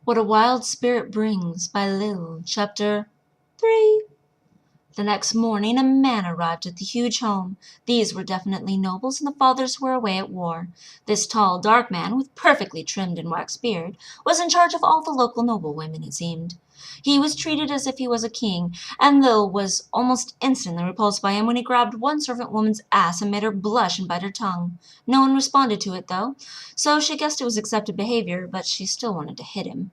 What a Wild Spirit Brings by Lil, Chapter 3. The next morning a man arrived at the huge home. These were definitely nobles, and the fathers were away at war. This tall, dark man, with perfectly trimmed and waxed beard, was in charge of all the local noblewomen, it seemed. He was treated as if he was a king, and Lil was almost instantly repulsed by him when he grabbed one servant woman's ass and made her blush and bite her tongue. No one responded to it, though, so she guessed it was accepted behavior, but she still wanted to hit him.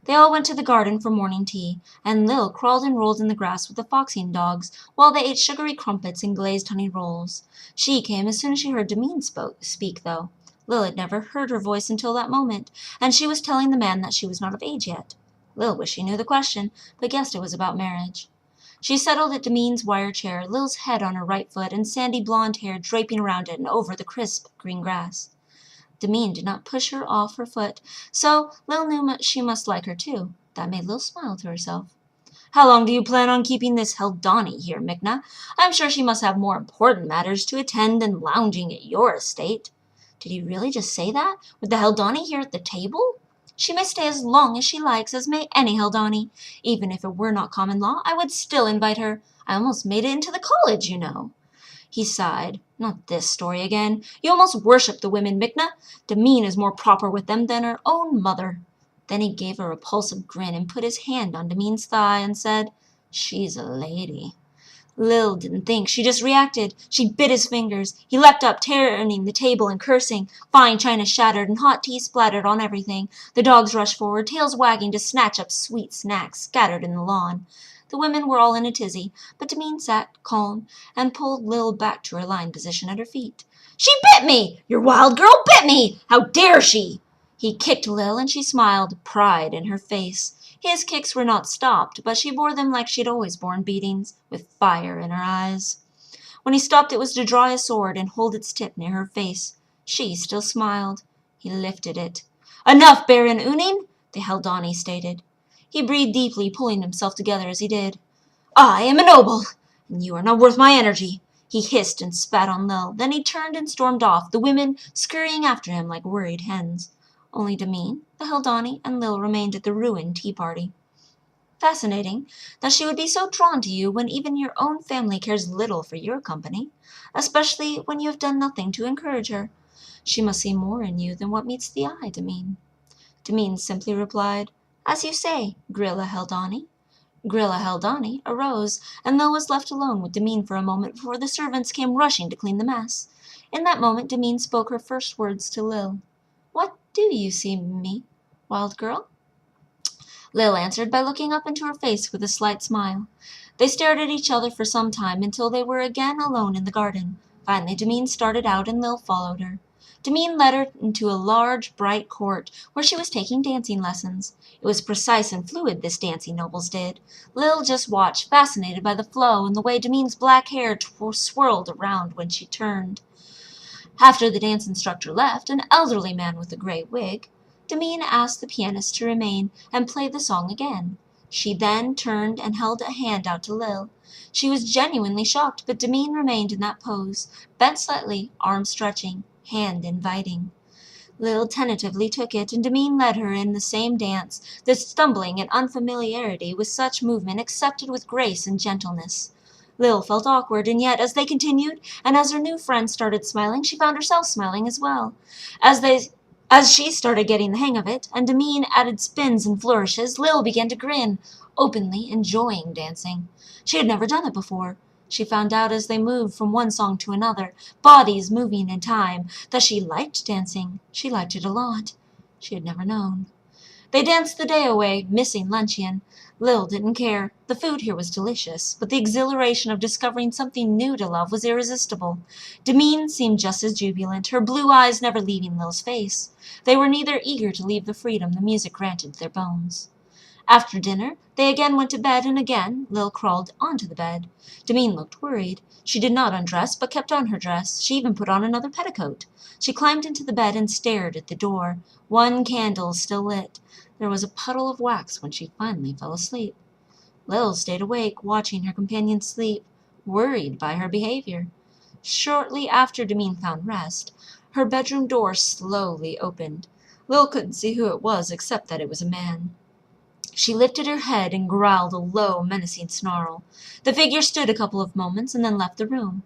They all went to the garden for morning tea, and Lil crawled and rolled in the grass with the foxing dogs, while they ate sugary crumpets and glazed honey rolls. She came as soon as she heard Demene speak, though. Lil had never heard her voice until that moment, and she was telling the man that she was not of age yet. Lil wished she knew the question, but guessed it was about marriage. She settled at Demene's wire chair, Lil's head on her right foot and sandy blonde hair draping around it and over the crisp green grass. Demene did not push her off her foot, so Lil knew she must like her too. That made Lil smile to herself. "How long do you plan on keeping this Haldani here, Micna? I'm sure she must have more important matters to attend than lounging at your estate." Did he really just say that, with the Haldani here at the table? "She may stay as long as she likes, as may any Haldani. Even if it were not common law, I would still invite her. I almost made it into the college, you know." He sighed. "Not this story again. You almost worship the women, Micna. Demene is more proper with them than her own mother." Then he gave a repulsive grin and put his hand on Demene's thigh and said, "She's a lady." Lil didn't think. She just reacted. She bit his fingers. He leapt up, turning the table and cursing. Fine china shattered and hot tea splattered on everything. The dogs rushed forward, tails wagging to snatch up sweet snacks scattered in the lawn. The women were all in a tizzy, but Demene sat calm and pulled Lil back to her lying position at her feet. "She bit me! Your wild girl bit me! How dare she!" He kicked Lil, and she smiled, pride in her face. His kicks were not stopped, but she bore them like she'd always borne beatings, with fire in her eyes. When he stopped, it was to draw his sword and hold its tip near her face. She still smiled. He lifted it. "Enough, Baron Uning," the Haldani stated. He breathed deeply, pulling himself together as he did. "I am a noble, and you are not worth my energy." He hissed and spat on Lil. Then he turned and stormed off, the women scurrying after him like worried hens. Only Demene, the Haldani, and Lil remained at the ruined tea party. Fascinating that she would be so drawn to you when even your own family cares little for your company, especially when you have done nothing to encourage her. She must see more in you than what meets the eye, Demene. Demene simply replied, "As you say, Grilla Haldani." Grilla Haldani arose, and Lil was left alone with Demene for a moment before the servants came rushing to clean the mess. In that moment Demene spoke her first words to Lil. "What do you see in me, wild girl?" Lil answered by looking up into her face with a slight smile. They stared at each other for some time until they were again alone in the garden. Finally Demene started out and Lil followed her. Demene led her into a large, bright court where she was taking dancing lessons. It was precise and fluid, this dancing nobles did. Lil just watched, fascinated by the flow and the way Demene's black hair swirled around when she turned. After the dance instructor left, an elderly man with a gray wig, Demene asked the pianist to remain and play the song again. She then turned and held a hand out to Lil. She was genuinely shocked, but Demene remained in that pose, bent slightly, arm stretching, hand inviting. Lil tentatively took it, and Demene led her in the same dance, the stumbling and unfamiliarity with such movement accepted with grace and gentleness. Lil felt awkward, and yet, as they continued, and as her new friend started smiling, she found herself smiling as well. As she started getting the hang of it, and Demene added spins and flourishes, Lil began to grin, openly enjoying dancing. She had never done it before. She found out as they moved from one song to another, bodies moving in time, that she liked dancing. She liked it a lot. She had never known. They danced the day away, missing luncheon. Lil didn't care. The food here was delicious, but the exhilaration of discovering something new to love was irresistible. Demene seemed just as jubilant, her blue eyes never leaving Lil's face. They were neither eager to leave the freedom the music granted their bones. After dinner, they again went to bed, and again Lil crawled onto the bed. Demene looked worried. She did not undress, but kept on her dress. She even put on another petticoat. She climbed into the bed and stared at the door. One candle still lit. There was a puddle of wax when she finally fell asleep. Lil stayed awake, watching her companion sleep, worried by her behavior. Shortly after Demene found rest, her bedroom door slowly opened. Lil couldn't see who it was except that it was a man. She lifted her head and growled a low, menacing snarl. The figure stood a couple of moments and then left the room.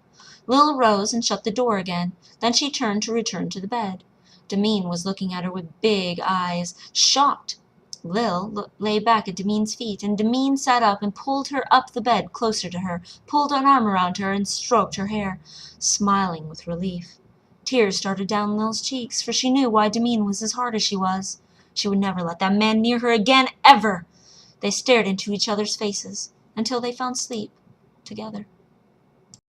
Lil rose and shut the door again. Then she turned to return to the bed. Demeen was looking at her with big eyes, shocked. Lil lay back at Demeen's feet, and Demeen sat up and pulled her up the bed closer to her, pulled an arm around her, and stroked her hair, smiling with relief. Tears started down Lil's cheeks, for she knew why Demeen was as hard as she was. She would never let that man near her again, ever. They stared into each other's faces until they found sleep together.